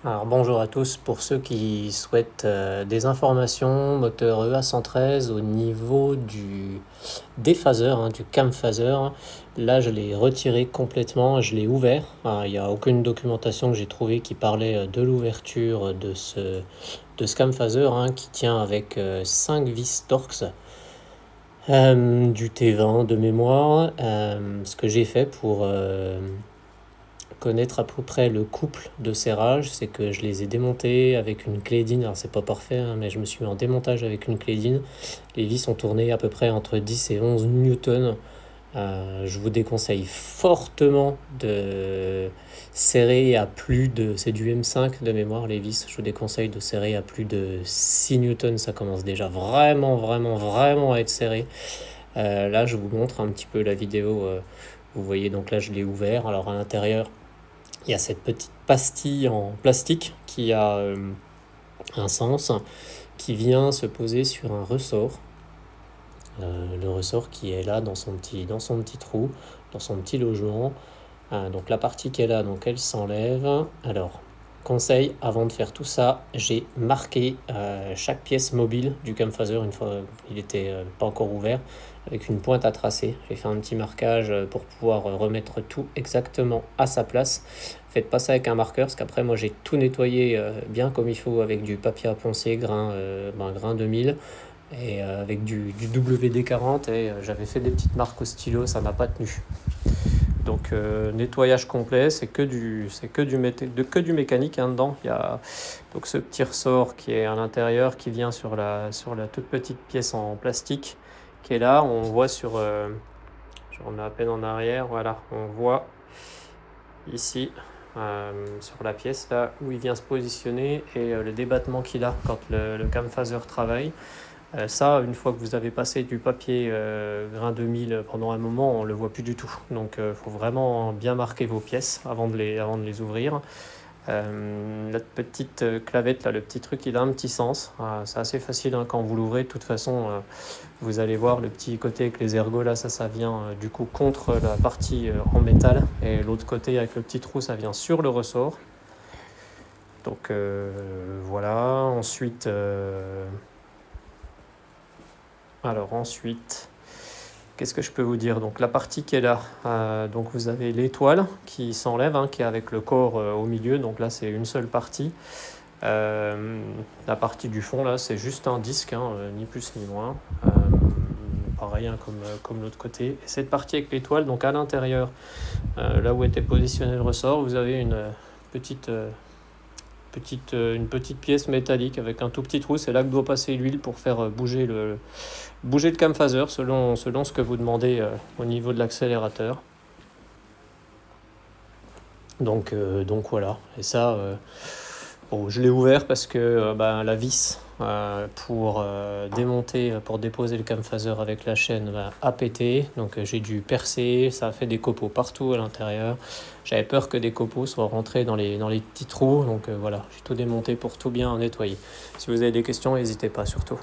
Alors bonjour à tous, pour ceux qui souhaitent des informations moteur EA113 au niveau du déphaseur, du cam phaser, là je l'ai retiré complètement, je l'ai ouvert. Il n'y a aucune documentation que j'ai trouvée qui parlait de l'ouverture de ce cam phaser qui tient avec 5 vis Torx. Du T20 de mémoire. Ce que j'ai fait pour connaître à peu près le couple de serrage, c'est que je les ai démontés avec une clédine. Alors c'est pas parfait, mais je me suis mis en démontage avec une clédine. Les vis sont tournées à peu près entre 10 et 11 newtons. Je vous déconseille fortement de serrer à plus de... C'est du M5 de mémoire, les vis. Je vous déconseille de serrer à plus de 6 newtons. Ça commence déjà vraiment à être serré. Là, je vous montre un petit peu la vidéo. Vous voyez, donc là, je l'ai ouvert. Alors à l'intérieur, il y a cette petite pastille en plastique qui a un sens, qui vient se poser sur un ressort. Le ressort qui est là dans son petit trou, dans son petit logement. Donc la partie qui est là, donc elle s'enlève. Alors, conseil, avant de faire tout ça, j'ai marqué chaque pièce mobile du cam phaser une fois il était pas encore ouvert, avec une pointe à tracer. J'ai fait un petit marquage pour pouvoir remettre tout exactement à sa place. Faites pas ça avec un marqueur, parce qu'après moi j'ai tout nettoyé bien comme il faut avec du papier à poncer, grain 2000 et avec du WD-40 et j'avais fait des petites marques au stylo, ça n'a pas tenu. Donc nettoyage complet, c'est que du mécanique dedans. Il y a donc ce petit ressort qui est à l'intérieur, qui vient sur la toute petite pièce en plastique qui est là. On voit je remets à peine en arrière, voilà, on voit ici sur la pièce là où il vient se positionner et le débattement qu'il a quand le cam phaser travaille. Ça, une fois que vous avez passé du papier grain 2000 pendant un moment, on ne le voit plus du tout. Donc il faut vraiment bien marquer vos pièces avant de les ouvrir. La petite clavette, là, le petit truc, il a un petit sens. C'est assez facile quand vous l'ouvrez. De toute façon, vous allez voir le petit côté avec les ergots, là, ça vient du coup contre la partie en métal. Et l'autre côté avec le petit trou, ça vient sur le ressort. Donc voilà, ensuite... Alors ensuite, qu'est-ce que je peux vous dire? Donc la partie qui est là, donc vous avez l'étoile qui s'enlève, qui est avec le corps au milieu. Donc là c'est une seule partie. La partie du fond là c'est juste un disque, ni plus ni moins. Pareil comme l'autre côté. Et cette partie avec l'étoile, donc à l'intérieur, là où était positionné le ressort, vous avez une petite pièce métallique avec un tout petit trou. C'est là que doit passer l'huile pour faire bouger le cam phaser selon ce que vous demandez au niveau de l'accélérateur. Donc voilà. Et ça, je l'ai ouvert parce que la vis pour démonter, pour déposer le cam phaser avec la chaîne a pété. Donc j'ai dû percer, ça a fait des copeaux partout à l'intérieur. J'avais peur que des copeaux soient rentrés dans les petits trous. Donc voilà, j'ai tout démonté pour tout bien nettoyer. Si vous avez des questions, n'hésitez pas surtout.